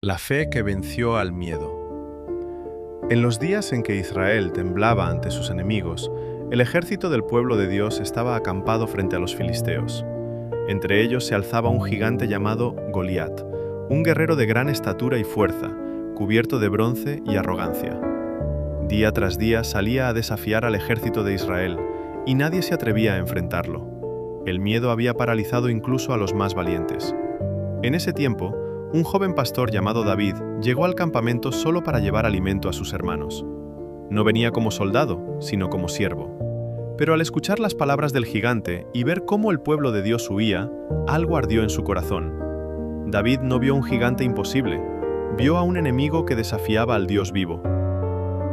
La fe que venció al miedo. En los días en que Israel temblaba ante sus enemigos, el ejército del pueblo de Dios estaba acampado frente a los filisteos. Entre ellos se alzaba un gigante llamado Goliat, un guerrero de gran estatura y fuerza, cubierto de bronce y arrogancia. Día tras día salía a desafiar al ejército de Israel, y nadie se atrevía a enfrentarlo. El miedo había paralizado incluso a los más valientes. En ese tiempo, un joven pastor llamado David llegó al campamento solo para llevar alimento a sus hermanos. No venía como soldado, sino como siervo. Pero al escuchar las palabras del gigante y ver cómo el pueblo de Dios huía, algo ardió en su corazón. David no vio un gigante imposible, vio a un enemigo que desafiaba al Dios vivo.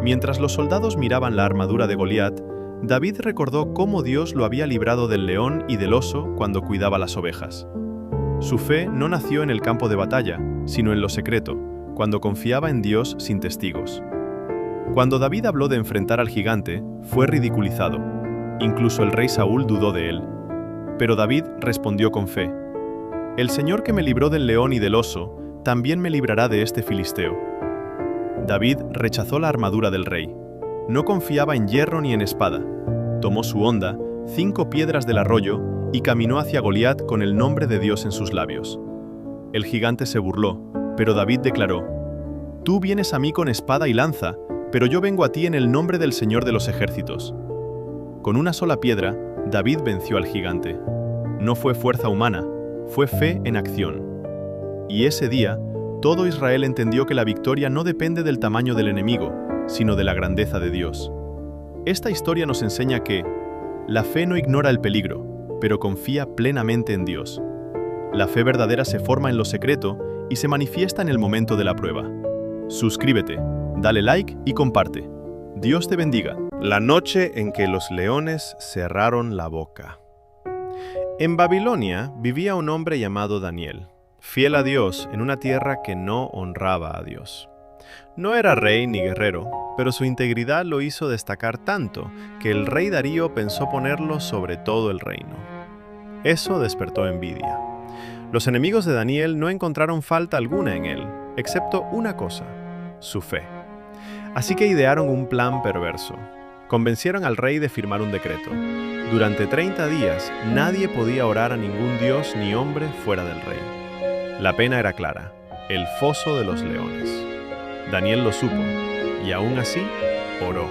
Mientras los soldados miraban la armadura de Goliat, David recordó cómo Dios lo había librado del león y del oso cuando cuidaba las ovejas. Su fe no nació en el campo de batalla, sino en lo secreto, cuando confiaba en Dios sin testigos. Cuando David habló de enfrentar al gigante, fue ridiculizado. Incluso el rey Saúl dudó de él. Pero David respondió con fe: «El Señor que me libró del león y del oso, también me librará de este filisteo». David rechazó la armadura del rey. No confiaba en hierro ni en espada. Tomó su honda, 5 piedras del arroyo, y caminó hacia Goliat con el nombre de Dios en sus labios. El gigante se burló, pero David declaró: «Tú vienes a mí con espada y lanza, pero yo vengo a ti en el nombre del Señor de los ejércitos». Con una sola piedra, David venció al gigante. No fue fuerza humana, fue fe en acción. Y ese día, todo Israel entendió que la victoria no depende del tamaño del enemigo, sino de la grandeza de Dios. Esta historia nos enseña que la fe no ignora el peligro, pero confía plenamente en Dios. La fe verdadera se forma en lo secreto y se manifiesta en el momento de la prueba. Suscríbete, dale like y comparte. Dios te bendiga. La noche en que los leones cerraron la boca. En Babilonia vivía un hombre llamado Daniel, fiel a Dios en una tierra que no honraba a Dios. No era rey ni guerrero, pero su integridad lo hizo destacar tanto que el rey Darío pensó ponerlo sobre todo el reino. Eso despertó envidia. Los enemigos de Daniel no encontraron falta alguna en él, excepto una cosa: su fe. Así que idearon un plan perverso. Convencieron al rey de firmar un decreto. Durante 30 días nadie podía orar a ningún dios ni hombre fuera del rey. La pena era clara: el foso de los leones. Daniel lo supo, y aún así, oró.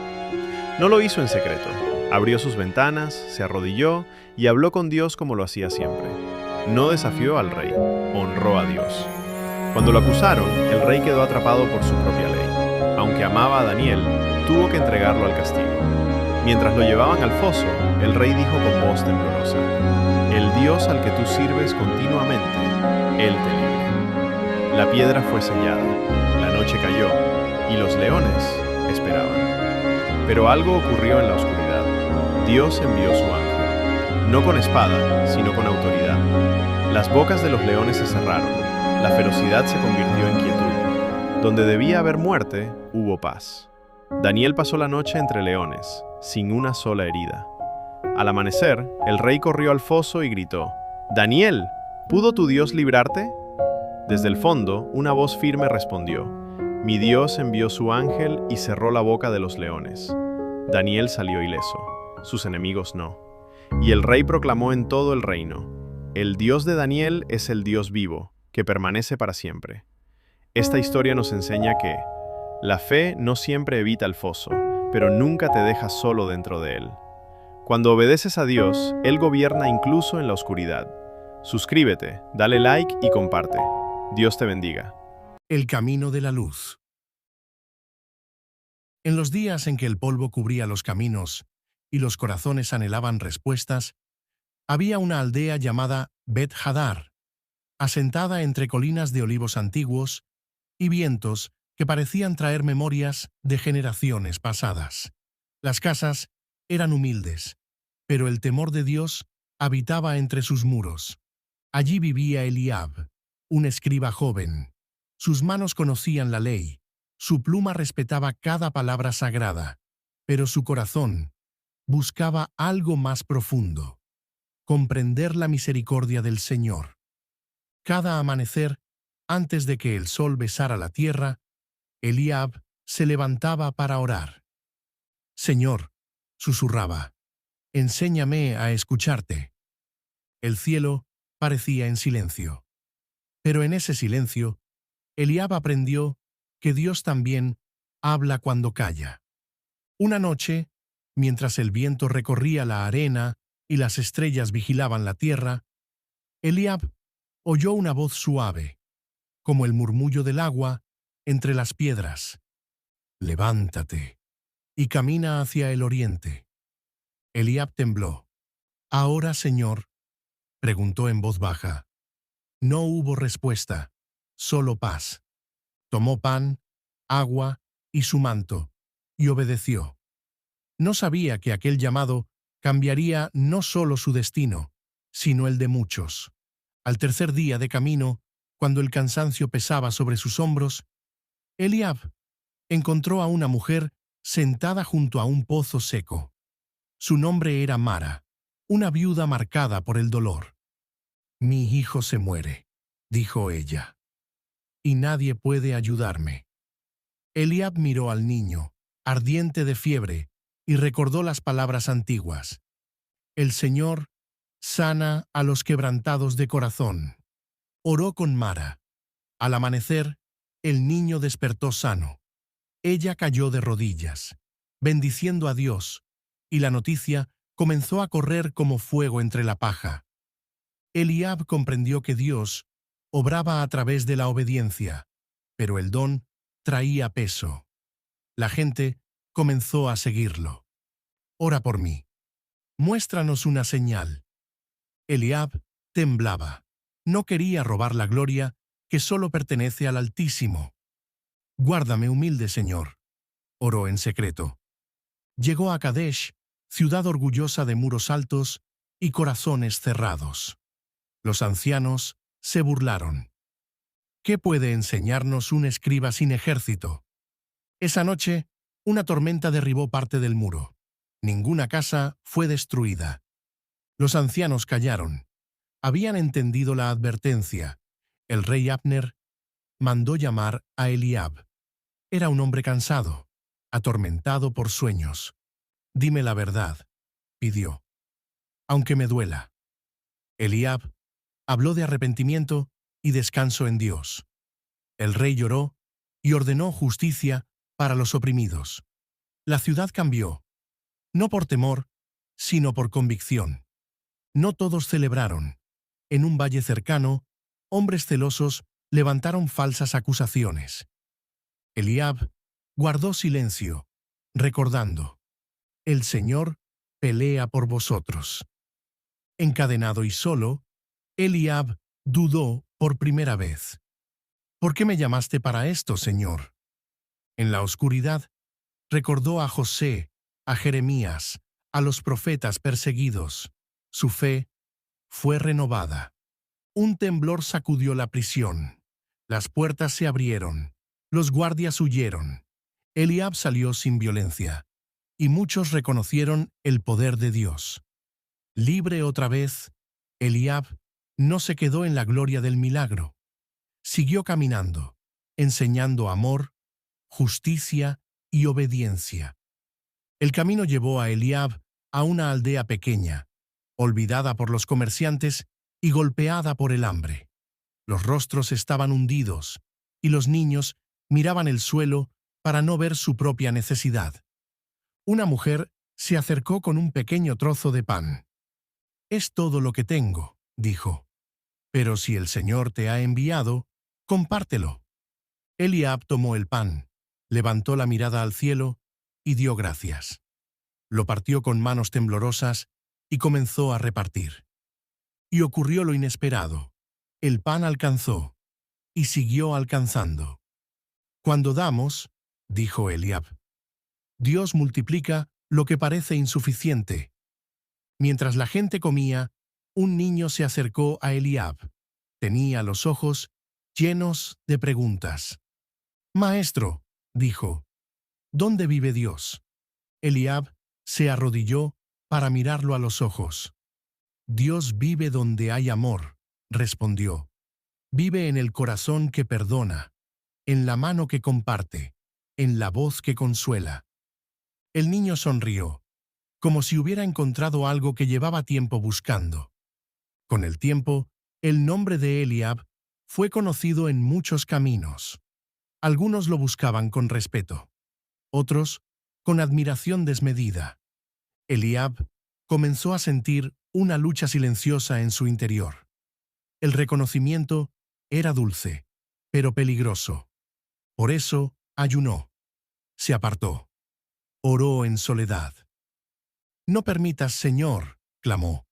No lo hizo en secreto. Abrió sus ventanas, se arrodilló y habló con Dios como lo hacía siempre. No desafió al rey, honró a Dios. Cuando lo acusaron, el rey quedó atrapado por su propia ley. Aunque amaba a Daniel, tuvo que entregarlo al castigo. Mientras lo llevaban al foso, el rey dijo con voz temblorosa: «El Dios al que tú sirves continuamente, Él te libre». La piedra fue sellada, la noche cayó, y los leones esperaban. Pero algo ocurrió en la oscuridad. Dios envió su ángel, no con espada, sino con autoridad. Las bocas de los leones se cerraron, la ferocidad se convirtió en quietud. Donde debía haber muerte, hubo paz. Daniel pasó la noche entre leones, sin una sola herida. Al amanecer, el rey corrió al foso y gritó: «Daniel, ¿pudo tu Dios librarte?». Desde el fondo, una voz firme respondió: «Mi Dios envió su ángel y cerró la boca de los leones». Daniel salió ileso, sus enemigos no. Y el rey proclamó en todo el reino: «El Dios de Daniel es el Dios vivo, que permanece para siempre». Esta historia nos enseña que la fe no siempre evita el foso, pero nunca te deja solo dentro de él. Cuando obedeces a Dios, Él gobierna incluso en la oscuridad. Suscríbete, dale like y comparte. Dios te bendiga. El camino de la luz. En los días en que el polvo cubría los caminos y los corazones anhelaban respuestas, había una aldea llamada Bet-Hadar, asentada entre colinas de olivos antiguos y vientos que parecían traer memorias de generaciones pasadas. Las casas eran humildes, pero el temor de Dios habitaba entre sus muros. Allí vivía Eliab, un escriba joven. Sus manos conocían la ley, su pluma respetaba cada palabra sagrada, pero su corazón buscaba algo más profundo: comprender la misericordia del Señor. Cada amanecer, Antes de que el sol besara la tierra, Eliab se levantaba para orar. «Señor», susurraba, «enséñame a escucharte». El cielo parecía en silencio. Pero en ese silencio, Eliab aprendió que Dios también habla cuando calla. Una noche, mientras el viento recorría la arena y las estrellas vigilaban la tierra, Eliab oyó una voz suave, como el murmullo del agua entre las piedras. «Levántate y camina hacia el oriente». Eliab tembló. «¿Ahora, Señor?», preguntó en voz baja. No hubo respuesta, solo paz. Tomó pan, agua y su manto, y obedeció. No sabía que aquel llamado cambiaría no solo su destino, sino el de muchos. Al tercer día de camino, cuando el cansancio pesaba sobre sus hombros, Eliab encontró a una mujer sentada junto a un pozo seco. Su nombre era Mara, una viuda marcada por el dolor. «Mi hijo se muere», dijo ella, «y nadie puede ayudarme». Eliab miró al niño, ardiente de fiebre, y recordó las palabras antiguas. «El Señor sana a los quebrantados de corazón». Oró con Mara. Al amanecer, el niño despertó sano. Ella cayó de rodillas, bendiciendo a Dios, y la noticia comenzó a correr como fuego entre la paja. Eliab comprendió que Dios obraba a través de la obediencia, pero el don traía peso. La gente comenzó a seguirlo. «Ora por mí. Muéstranos una señal». Eliab temblaba. No quería robar la gloria que solo pertenece al Altísimo. «Guárdame, humilde Señor», oró en secreto. Llegó a Kadesh, ciudad orgullosa de muros altos y corazones cerrados. Los ancianos se burlaron. ¿Qué puede enseñarnos un escriba sin ejército? Esa noche, una tormenta derribó parte del muro. Ninguna casa fue destruida. Los ancianos callaron. Habían entendido la advertencia. El rey Abner mandó llamar a Eliab. Era un hombre cansado, atormentado por sueños. «Dime la verdad», pidió, «aunque me duela». Eliab habló de arrepentimiento y descanso en Dios. El rey lloró y ordenó justicia para los oprimidos. La ciudad cambió, no por temor, sino por convicción. No todos celebraron. En un valle cercano, hombres celosos levantaron falsas acusaciones. Eliab guardó silencio, recordando: «El Señor pelea por vosotros». Encadenado y solo, Eliab dudó por primera vez. «¿Por qué me llamaste para esto, Señor?». En la oscuridad, recordó a José, a Jeremías, a los profetas perseguidos. Su fe fue renovada. Un temblor sacudió la prisión. Las puertas se abrieron. Los guardias huyeron. Eliab salió sin violencia, y muchos reconocieron el poder de Dios. Libre otra vez, Eliab no se quedó en la gloria del milagro. Siguió caminando, enseñando amor, justicia y obediencia. El camino llevó a Eliab a una aldea pequeña, olvidada por los comerciantes y golpeada por el hambre. Los rostros estaban hundidos, y los niños miraban el suelo para no ver su propia necesidad. Una mujer se acercó con un pequeño trozo de pan. «Es todo lo que tengo», dijo. «Pero si el Señor te ha enviado, compártelo». Eliab tomó el pan, levantó la mirada al cielo y dio gracias. Lo partió con manos temblorosas y comenzó a repartir. Y ocurrió lo inesperado. El pan alcanzó y siguió alcanzando. «Cuando damos», dijo Eliab, «Dios multiplica lo que parece insuficiente». Mientras la gente comía, un niño se acercó a Eliab. Tenía los ojos llenos de preguntas. «Maestro», dijo, «¿dónde vive Dios?». Eliab se arrodilló para mirarlo a los ojos. «Dios vive donde hay amor», respondió. vive en el corazón que perdona, en la mano que comparte, en la voz que consuela. El niño sonrió, como si hubiera encontrado algo que llevaba tiempo buscando. Con el tiempo, el nombre de Eliab fue conocido en muchos caminos. Algunos lo buscaban con respeto, otros con admiración desmedida. Eliab comenzó a sentir una lucha silenciosa en su interior. El reconocimiento era dulce, pero peligroso. Por eso ayunó, se apartó, oró en soledad. «No permitas, Señor», clamó,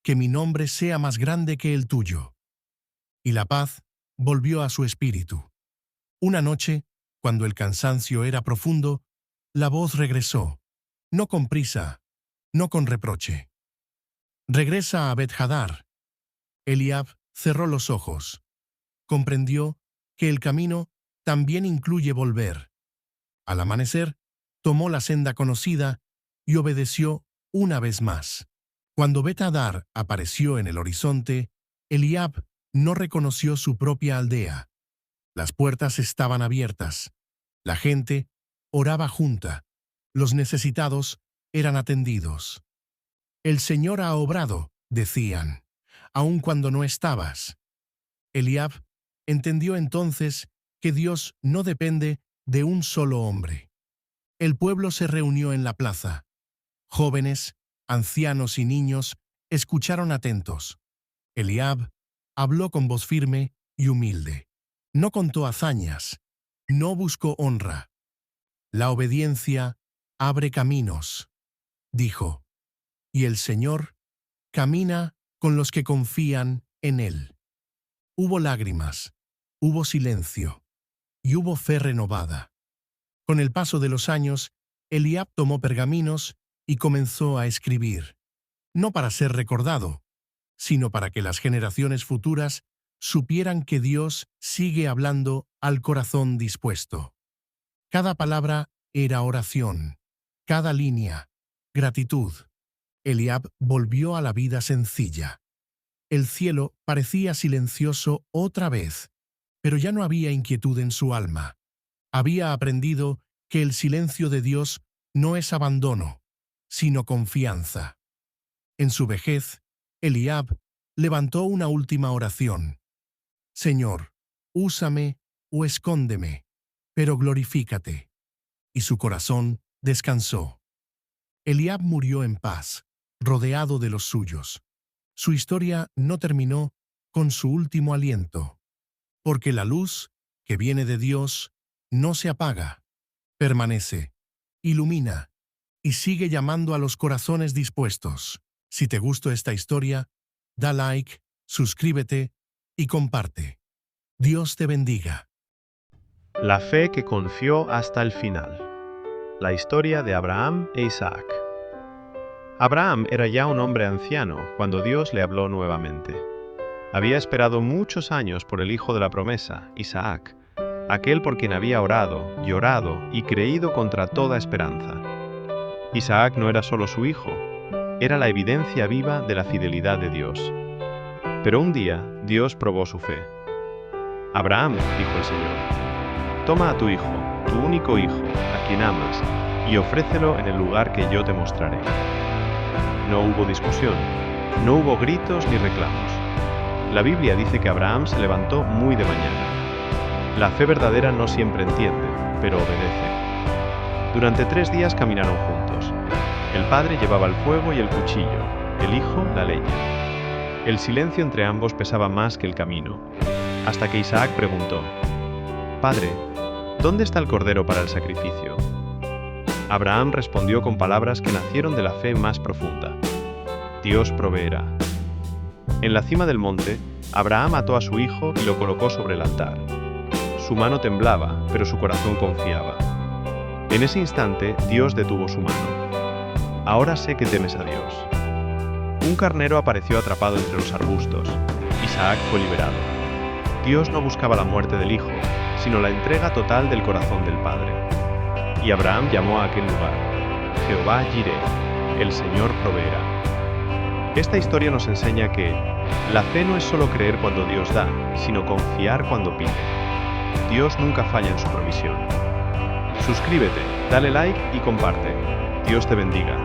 «que mi nombre sea más grande que el tuyo». Y la paz volvió a su espíritu. Una noche, cuando el cansancio era profundo, la voz regresó, no con prisa, no con reproche. «Regresa a Bet-Hadar». Eliab cerró los ojos. Comprendió que el camino también incluye volver. Al amanecer, tomó la senda conocida y obedeció una vez más. Cuando Bet-Hadar apareció en el horizonte, Eliab no reconoció su propia aldea. Las puertas estaban abiertas. La gente oraba junta. Los necesitados eran atendidos. «El Señor ha obrado», decían, aun cuando no estabas. Eliab entendió entonces que Dios no depende de un solo hombre. El pueblo se reunió en la plaza. Jóvenes, ancianos y niños escucharon atentos. Eliab habló con voz firme y humilde. No contó hazañas, no buscó honra. «La obediencia abre caminos», dijo, «y el Señor camina con los que confían en Él». Hubo lágrimas, hubo silencio y hubo fe renovada. Con el paso de los años, Eliab tomó pergaminos y comenzó a escribir, no para ser recordado, sino para que las generaciones futuras supieran que Dios sigue hablando al corazón dispuesto. Cada palabra era oración, cada línea, gratitud. Eliab volvió a la vida sencilla. El cielo parecía silencioso otra vez, pero ya no había inquietud en su alma. Había aprendido que el silencio de Dios no es abandono, sino confianza. En su vejez, Eliab levantó una última oración. «Señor, úsame o escóndeme, pero glorifícate». Y su corazón descansó. Eliab murió en paz, rodeado de los suyos. Su historia no terminó con su último aliento, porque la luz que viene de Dios no se apaga, permanece, ilumina y sigue llamando a los corazones dispuestos. Si te gustó esta historia, da like, suscríbete y comparte. Dios te bendiga. La fe que confió hasta el final. La historia de Abraham e Isaac. Abraham era ya un hombre anciano cuando Dios le habló nuevamente. Había esperado muchos años por el hijo de la promesa, Isaac, aquel por quien había orado, llorado y creído contra toda esperanza. Isaac no era solo su hijo, era la evidencia viva de la fidelidad de Dios. Pero un día Dios probó su fe. «Abraham», dijo el Señor, «toma a tu hijo, tu único hijo, a quien amas, y ofrécelo en el lugar que yo te mostraré». No hubo discusión, no hubo gritos ni reclamos. La Biblia dice que Abraham se levantó muy de mañana. La fe verdadera no siempre entiende, pero obedece. Durante 3 días caminaron juntos. El padre llevaba el fuego y el cuchillo, el hijo la leña. El silencio entre ambos pesaba más que el camino, hasta que Isaac preguntó: «Padre, ¿dónde está el cordero para el sacrificio?». Abraham respondió con palabras que nacieron de la fe más profunda: «Dios proveerá». En la cima del monte, Abraham ató a su hijo y lo colocó sobre el altar. Su mano temblaba, pero su corazón confiaba. En ese instante, Dios detuvo su mano. «Ahora sé que temes a Dios». Un carnero apareció atrapado entre los arbustos. Isaac fue liberado. Dios no buscaba la muerte del hijo, sino la entrega total del corazón del padre. Y Abraham llamó a aquel lugar: Jehová Jireh, el Señor proveerá. Esta historia nos enseña que, La fe no es solo creer cuando Dios da, sino confiar cuando pide. Dios nunca falla en su provisión. Suscríbete, dale like y comparte. Dios te bendiga.